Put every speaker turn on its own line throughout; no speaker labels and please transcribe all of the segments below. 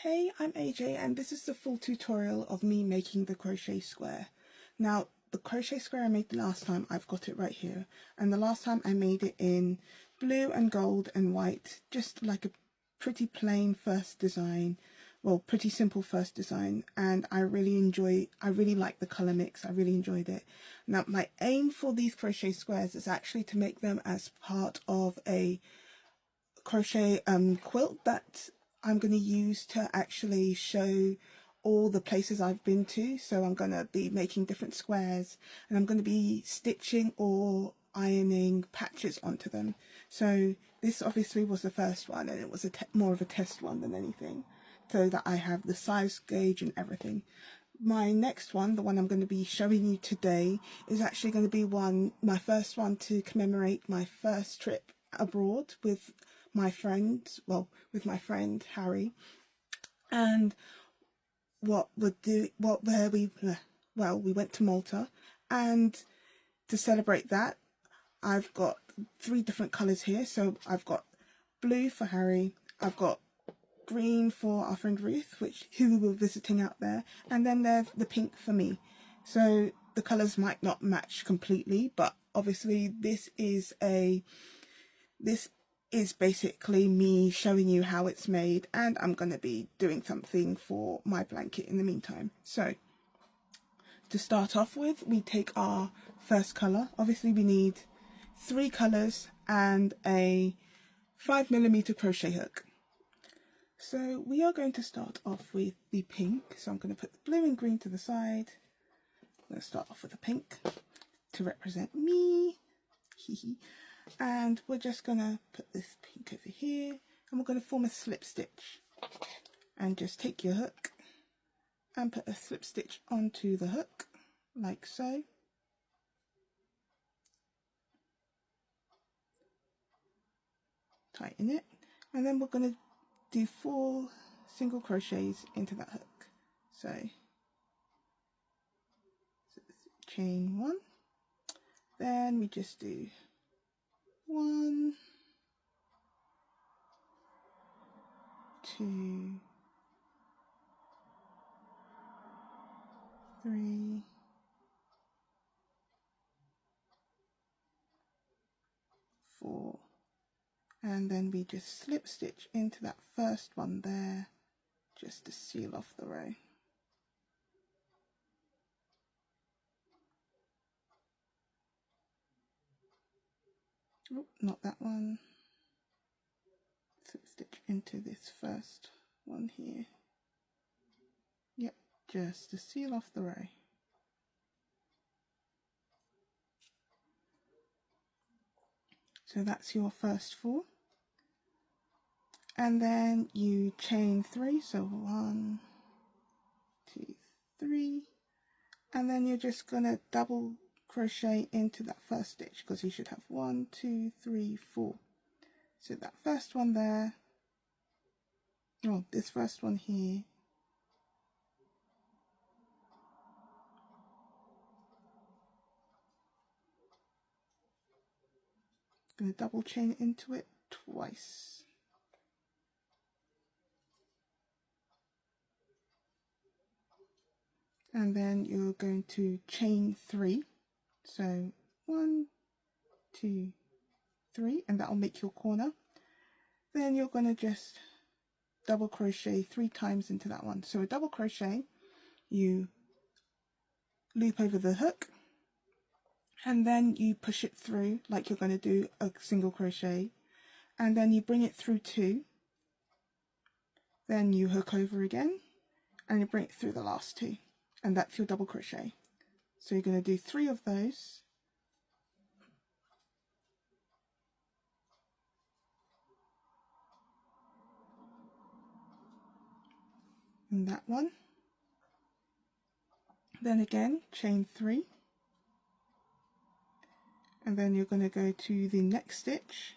Hey, I'm AJ and this is the full tutorial of me making the crochet square. Now, the crochet square I made the last time, I've got it right here. And the last time I made it in blue and gold and white, just like a pretty plain first design. Well, pretty simple first design. And I really like the color mix. I really enjoyed it. Now, my aim for these crochet squares is actually to make them as part of a crochet quilt that I'm going to use to actually show all the places I've been to. So I'm going to be making different squares and I'm going to be stitching or ironing patches onto them. So this obviously was the first one, and it was more of a test one than anything, so that I have the size gauge and everything. My next one, the one I'm going to be showing you today, is actually going to be my first one to commemorate my first trip abroad with my friend, with my friend Harry. And we went to Malta, and to celebrate that, I've got 3 different colours here. So I've got blue for Harry, I've got green for our friend Ruth, who we were visiting out there, and then there's the pink for me. So the colours might not match completely, but obviously this is basically me showing you how it's made, and I'm going to be doing something for my blanket in the meantime. So to start off with, we take our first colour. Obviously we need 3 colours and a 5mm crochet hook. So we are going to start off with the pink. So I'm going to put the blue and green to the side. I'm going to start off with the pink to represent me. And we're just going to put this pink over here, and we're going to form a slip stitch. And just take your hook and put a slip stitch onto the hook, like so. Tighten it, and then we're going to do 4 single crochets into that hook. So chain 1, then we just do 1, 2, 3, 4, and then we just slip stitch into that first one there, just to seal off the row. Oh, not that one. Slip stitch into this first one here. Yep, just to seal off the row. So that's your first 4. And then you chain 3, so 1, 2, 3, and then you're just going to double crochet into that first stitch, because you should have 1, 2, 3, 4. So that first one there, this first one here, going to double chain into it twice. And then you're going to chain 3. So 1, 2, 3, and that will make your corner. Then you're going to just double crochet 3 times into that one. So a double crochet, you loop over the hook, and then you push it through like you're going to do a single crochet, and then you bring it through 2, then you hook over again, and you bring it through the last 2, and that's your double crochet. So you're going to do 3 of those, and that one, then again chain 3, and then you're going to go to the next stitch,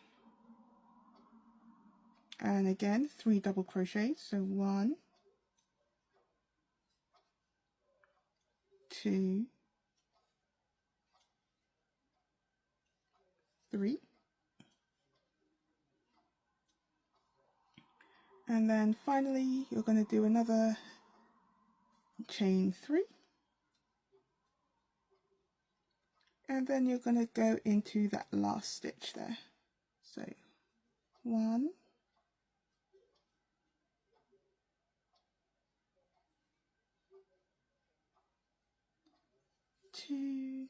and again 3 double crochets. So 1, 2, 3, And then finally you're going to do another chain 3, and then you're going to go into that last stitch there. So 1, 2,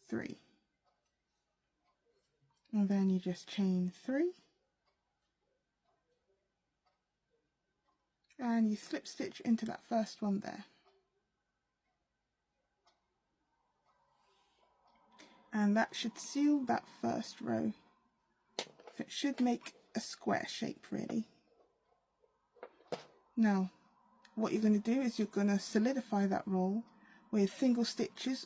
3, and then you just chain 3 and you slip stitch into that first one there, and that should seal that first row. It should make a square shape really. Now what you're going to do is you're going to solidify that roll with single stitches,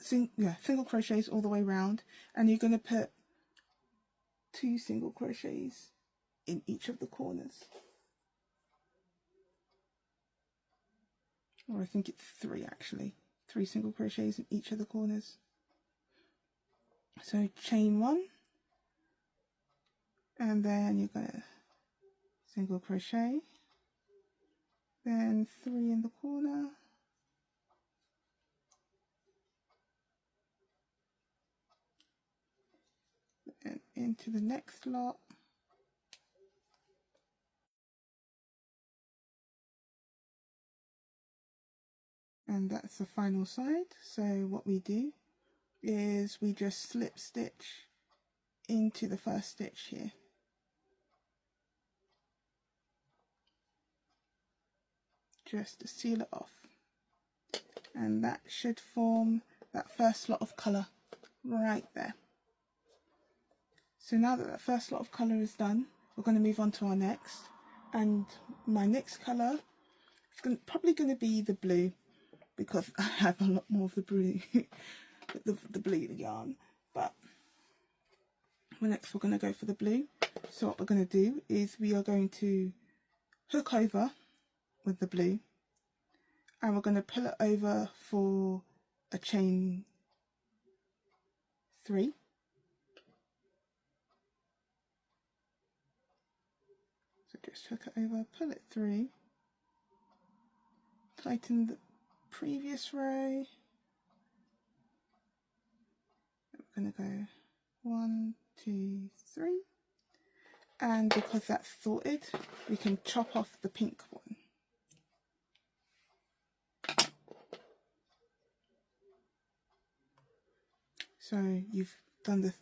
single crochets all the way around, and you're going to put 2 single crochets in each of the corners, or I think it's 3 actually, 3 single crochets in each of the corners. So chain 1, and then you're going to single crochet, then 3 in the corner, and into the next lot, and that's the final side. So what we do is we just slip stitch into the first stitch here, just to seal it off, and that should form that first lot of colour right there. So now that that first lot of colour is done, we're going to move on to our next, and my next colour is probably going to be the blue, because I have a lot more of the blue the blue yarn, but next we're going to go for the blue. So what we're going to do is we are going to hook over with the blue, and we're going to pull it over for a chain 3, so just hook it over, pull it through, tighten the previous row, we're going to go 1, 2, 3, and because that's sorted we can chop off the pink one. So you've done this.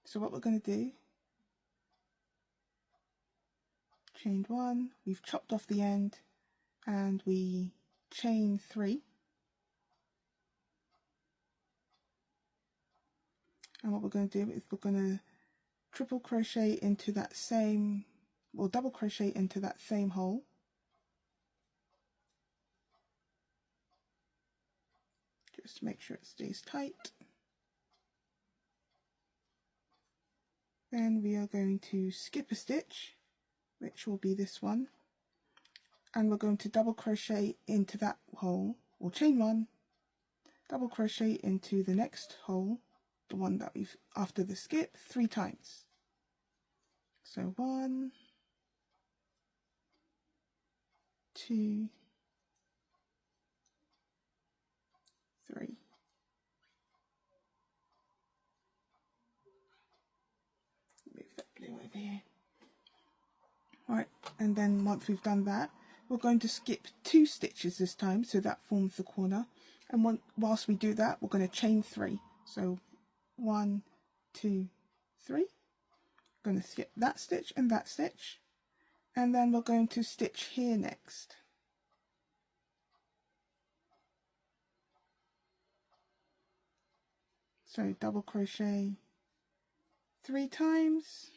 So what we're going to do, chain 1, we've chopped off the end, and we chain 3, and what we're going to do is we're going to triple crochet into that same, or double crochet into that same hole, just to make sure it stays tight. Then we are going to skip a stitch, which will be this one, and we're going to double crochet into that hole, or chain 1, double crochet into the next hole, the one that we've after the skip, 3 times. So 1, 2, 3. Move that blue over here. Right, and then once we've done that, we're going to skip 2 stitches this time, so that forms the corner. And whilst we do that, we're going to chain 3. So 1, 2, 3. We're going to skip that stitch and that stitch, and then we're going to stitch here next. So double crochet 3 times,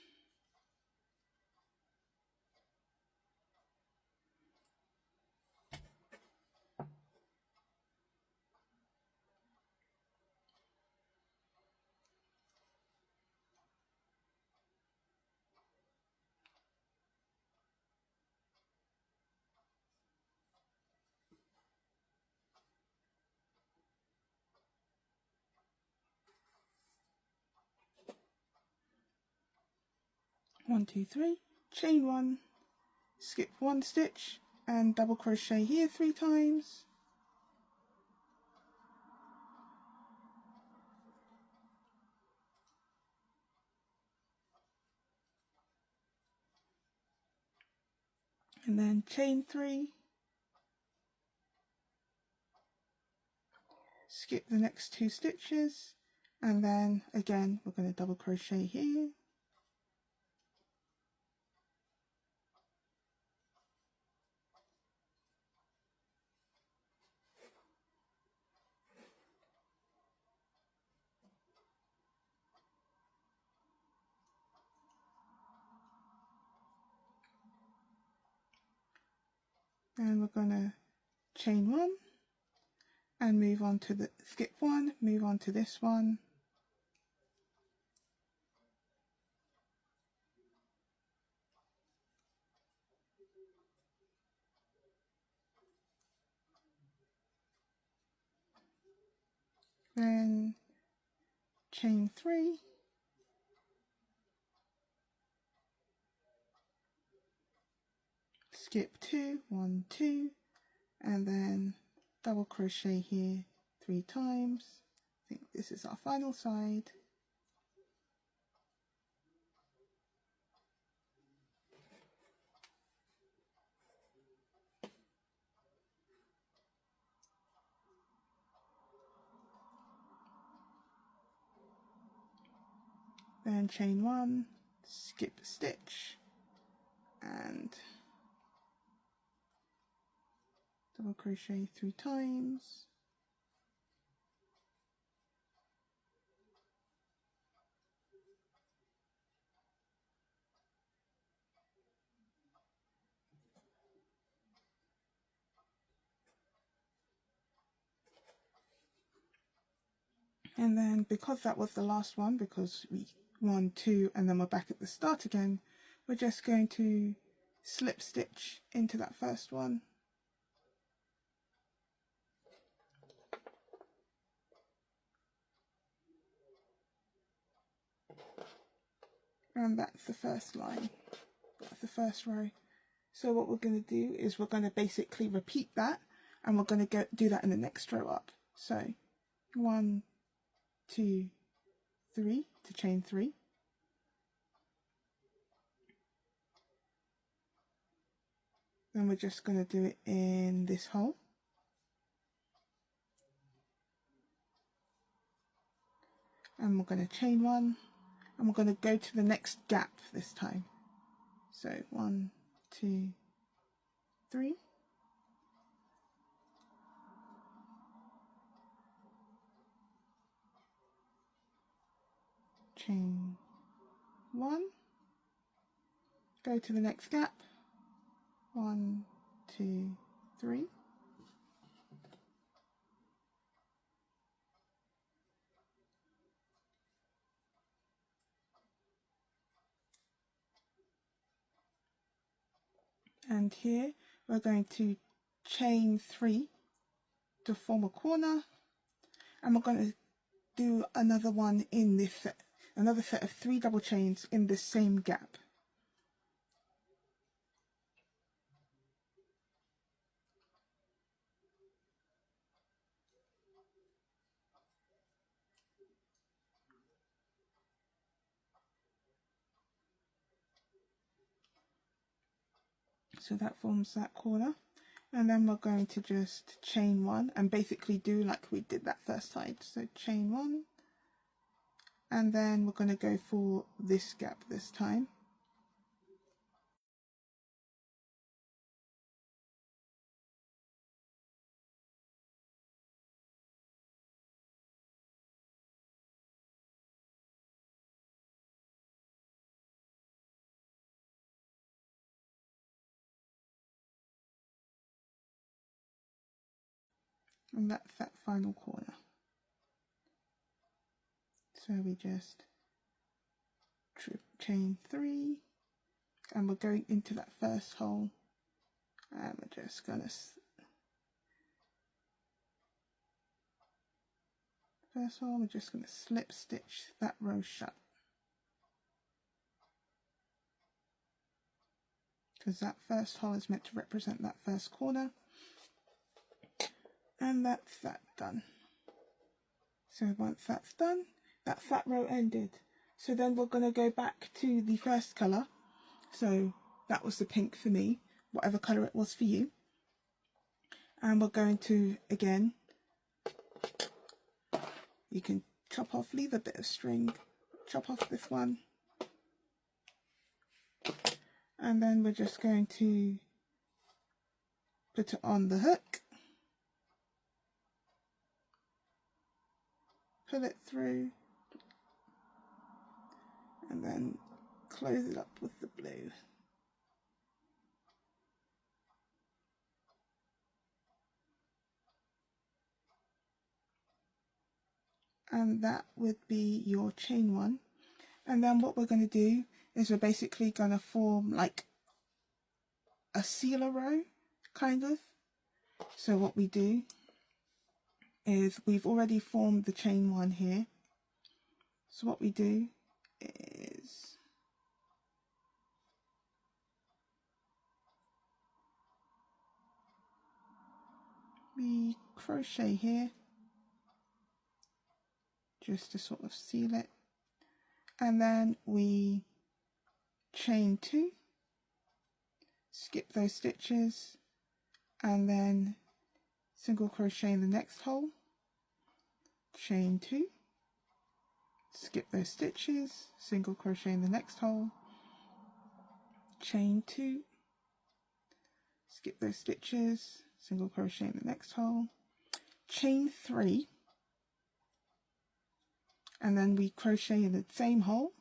1, 2, 3, chain 1, skip 1 stitch and double crochet here 3 times. And then chain 3, skip the next 2 stitches, and then again we're going to double crochet here. And we're going to chain 1 and move on to the skip 1, move on to this one. Then chain 3, skip 2, 1, 2, and then double crochet here 3 times. I think this is our final side. Then chain 1, skip a stitch, and double crochet 3 times. And then because that was the last one, because we 1, 2, and then we're back at the start again, we're just going to slip stitch into that first one. And that's the first line, that's the first row. So what we're going to do is we're going to basically repeat that, and we're going to do that in the next row up. So 1, 2, 3 to chain 3. Then we're just going to do it in this hole. And we're going to chain 1, and we're going to go to the next gap this time. So 1, 2, 3. Chain 1, go to the next gap. 1, 2, 3. And here we're going to chain 3 to form a corner, and we're going to do another one in this set, another set of 3 double chains in the same gap. So that forms that corner, and then we're going to just chain 1 and basically do like we did that first side. So chain 1, and then we're going to go for this gap this time. And that's that final corner. So we just chain 3, and we're going into that first hole, and we're just going to first hole, we're just going to slip stitch that row shut. because that first hole is meant to represent that first corner. And that's that done. So once that's done, that's that row ended. So then we're going to go back to the first colour. So that was the pink for me, whatever colour it was for you. And we're going to, again, you can chop off, leave a bit of string, chop off this one. And then we're just going to put it on the hook. Pull it through. And then close it up with the blue. And that would be your chain one. And then what we're going to do is we're basically going to form like a sealer row, kind of. So what we do is we've already formed the chain one here. So what we do is we crochet here just to sort of seal it, and then we chain two, skip those stitches, and then single crochet in the next hole, chain two, skip those stitches, single crochet in the next hole, chain two, skip those stitches, single crochet in the next hole, chain three, and then we crochet in the same hole,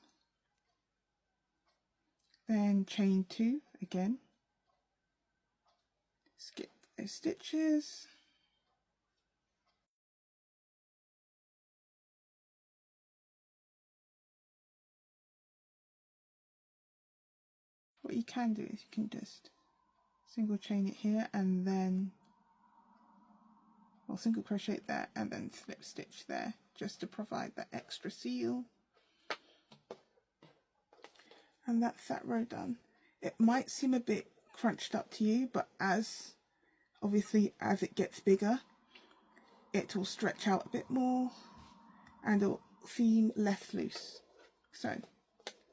then chain two again, skip those stitches, what you can do is you can just single chain it here and then, well, single crochet it there and then slip stitch there just to provide that extra seal. And that's that row done. It might seem a bit crunched up to you, but obviously as it gets bigger, it will stretch out a bit more and it'll seem less loose. So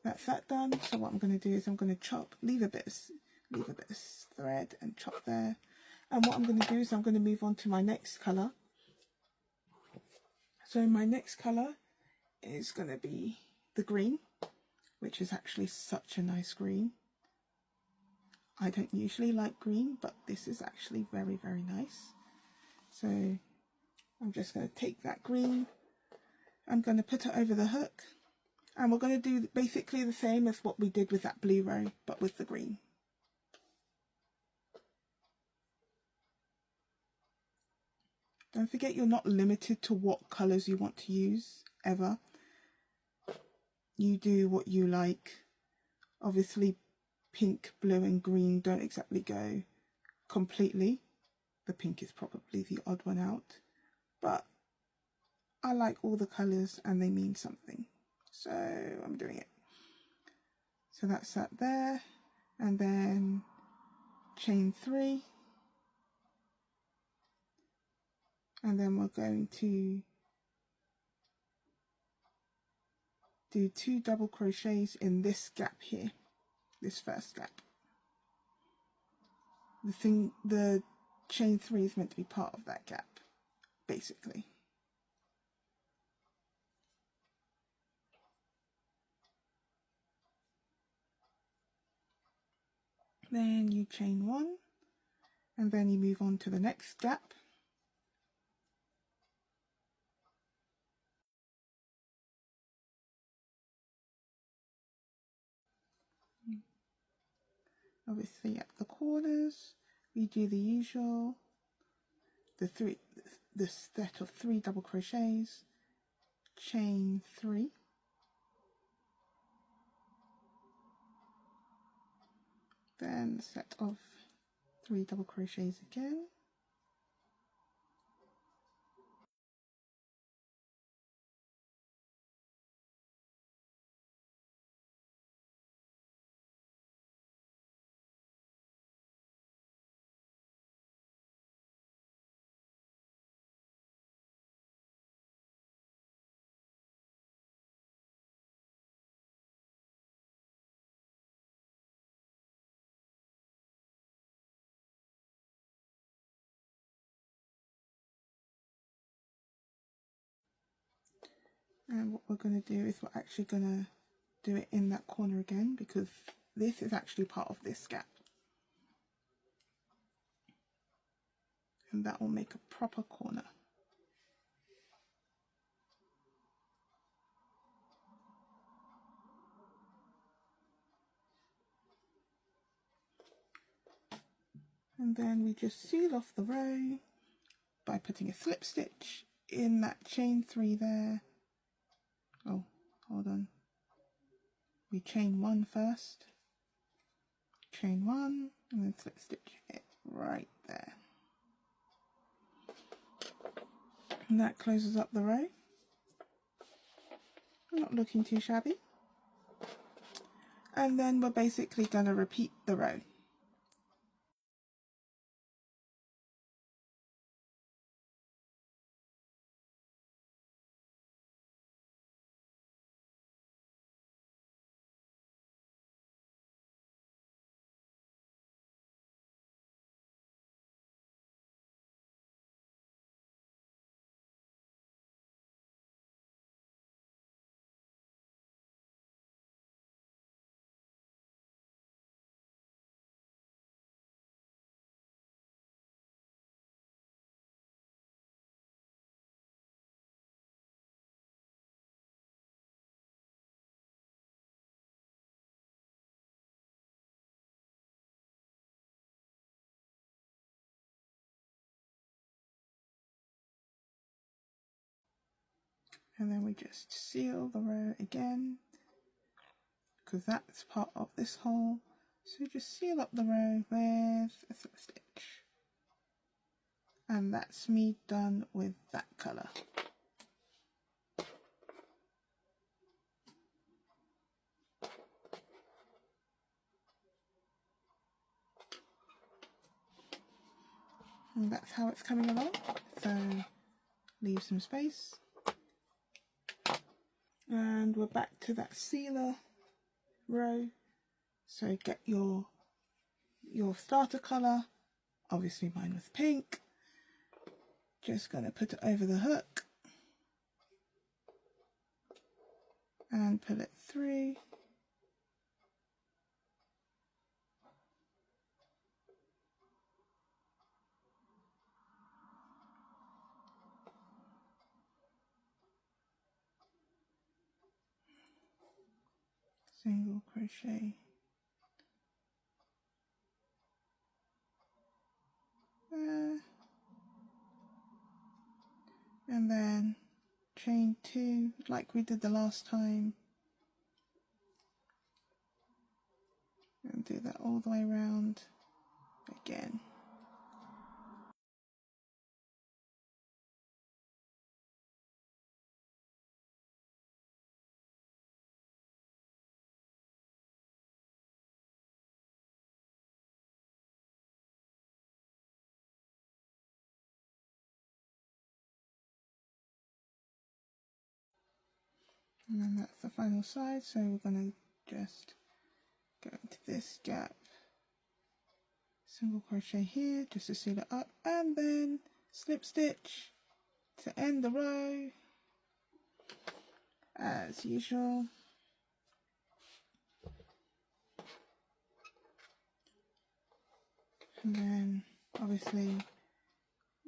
that's that done. So what I'm going to do is I'm going to chop, leave a bit of thread and chop there. And what I'm going to do is I'm going to move on to my next colour. So my next colour is going to be the green, which is actually such a nice green. I don't usually like green, but this is actually very, very nice. So I'm just going to take that green, I'm going to put it over the hook, and we're going to do basically the same as what we did with that blue row, but with the green. Don't forget you're not limited to what colours you want to use, ever. You do what you like. Obviously pink, blue and green don't exactly go completely. The pink is probably the odd one out. But I like all the colours and they mean something. So I'm doing it. So that's that there. And then chain three. And then we're going to do 2 double crochets in this gap here, this first gap. The chain 3 is meant to be part of that gap, basically. Then you chain 1, and then you move on to the next gap. Obviously at the corners, we do the usual, this set of 3 double crochets, chain 3, then a set of 3 double crochets again, And what we're going to do is we're actually going to do it in that corner again, because this is actually part of this gap. And that will make a proper corner. And then we just seal off the row by putting a slip stitch in that chain 3 there. Oh, hold on. We chain 1 first, chain 1, and then slip stitch it right there. And that closes up the row. Not looking too shabby. And then we're basically going to repeat the row. And then we just seal the row again, because that's part of this hole. So just seal up the row with a slip stitch. And that's me done with that colour. And that's how it's coming along. So leave some space. And we're back to that sealer row. So get your starter colour. Obviously mine was pink. Just going to put it over the hook. And pull it through. Single crochet. And then chain 2 like we did the last time, and do that all the way around again. And then that's the final side, so we're going to just go into this gap, single crochet here just to seal it up, and then slip stitch to end the row as usual. And then obviously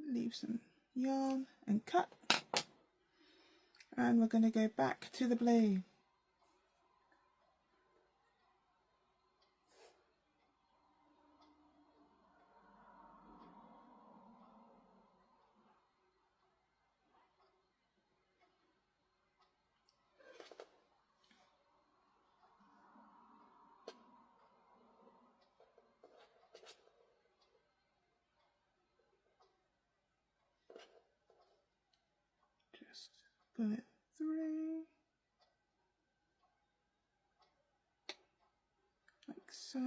leave some yarn and cut, and we're going to go back to the blue. Just pull it through like so,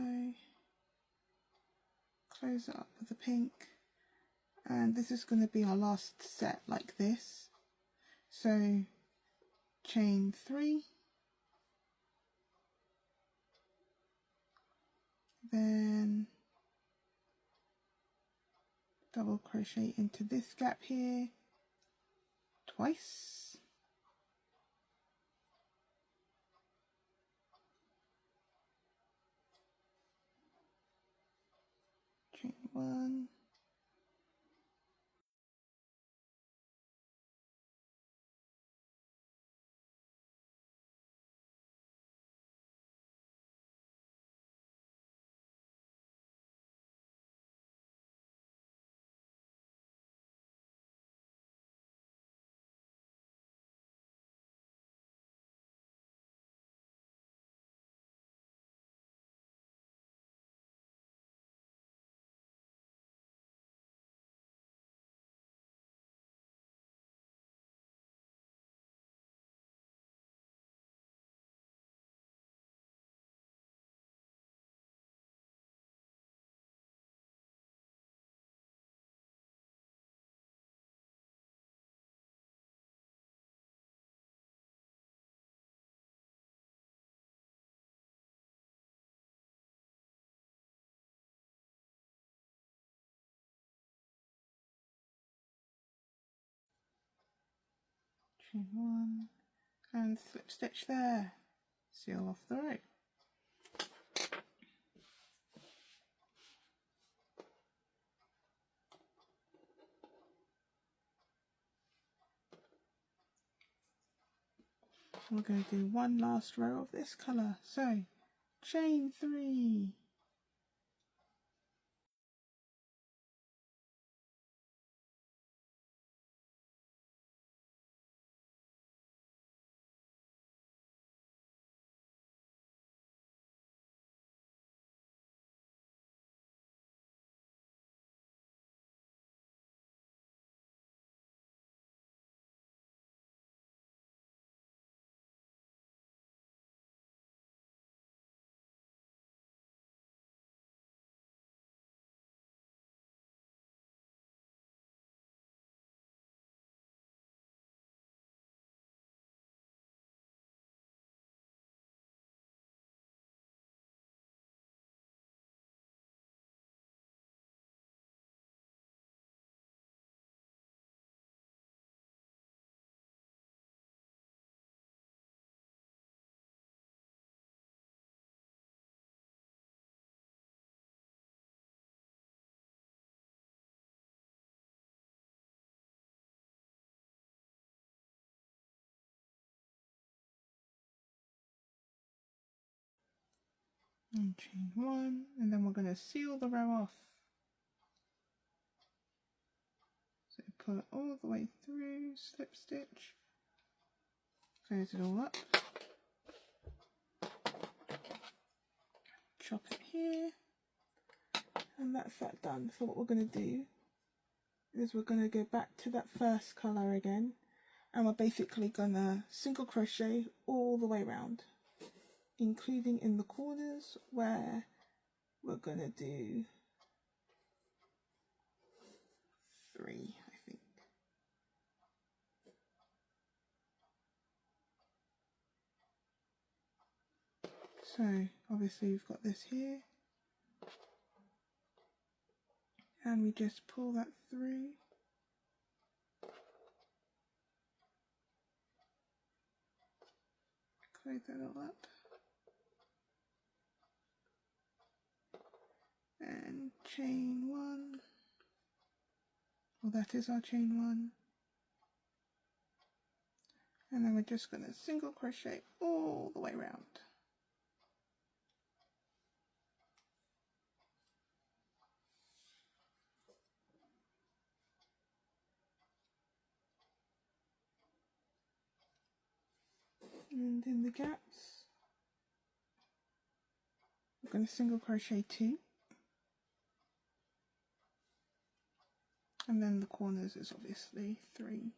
close it up with the pink, and this is going to be our last set like this. So chain 3, then double crochet into this gap here twice, one. Chain one and slip stitch there. Seal off the row. We're going to do one last row of this colour. So chain 3. And chain 1, and then we're going to seal the row off. So pull it all the way through, slip stitch, close it all up, chop it here, and that's that done. So what we're going to do is we're going to go back to that first colour again, and we're basically going to single crochet all the way around, including in the corners where we're going to do 3, I think. So obviously we've got this here, and we just pull that through. Close that all up. And chain 1. Well, that is our chain 1. And then we're just going to single crochet all the way around. And in the gaps, we're going to single crochet 2. And then the corners is obviously 3.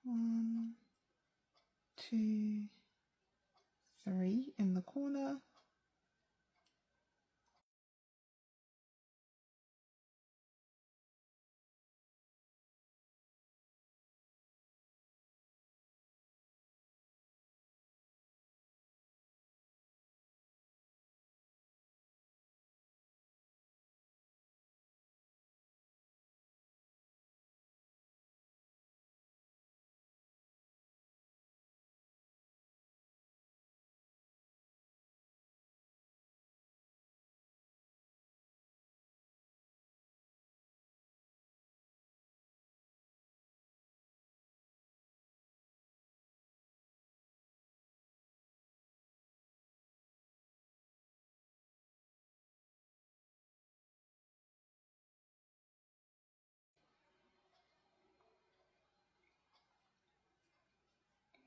One, 2, 3 in the corner.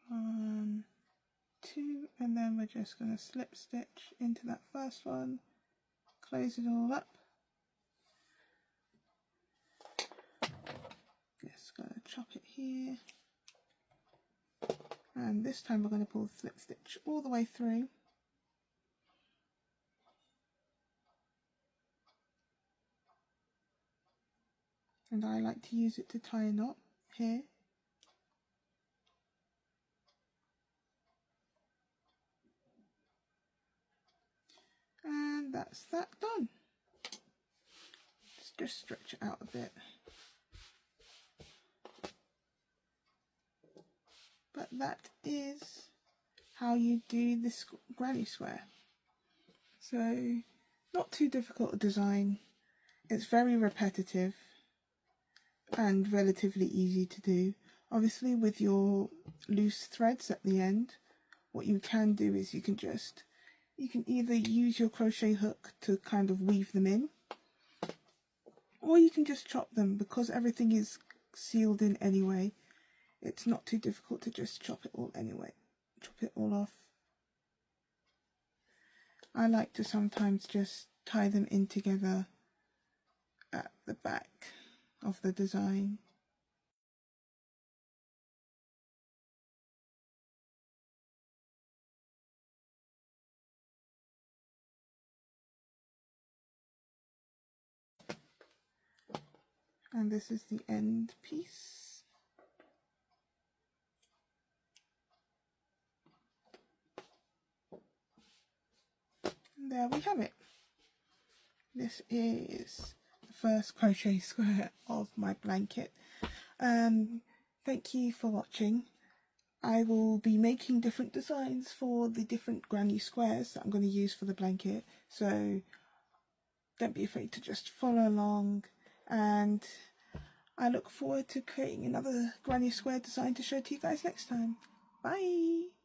1, 2, and then we're just going to slip stitch into that first one, close it all up. Just going to chop it here, and this time we're going to pull the slip stitch all the way through. And I like to use it to tie a knot here. And that's that done. Let's just stretch it out a bit. But that is how you do this granny square. So, not too difficult a design. It's very repetitive and relatively easy to do. Obviously with your loose threads at the end, what you can do is you can either use your crochet hook to kind of weave them in, or you can just chop them. Because everything is sealed in anyway, it's not too difficult to just chop it all off. I like to sometimes just tie them in together at the back of the design. And this is the end piece. And there we have it. This is the first crochet square of my blanket. Thank you for watching. I will be making different designs for the different granny squares that I'm going to use for the blanket, so don't be afraid to just follow along, and I look forward to creating another granny square design to show to you guys next time. Bye!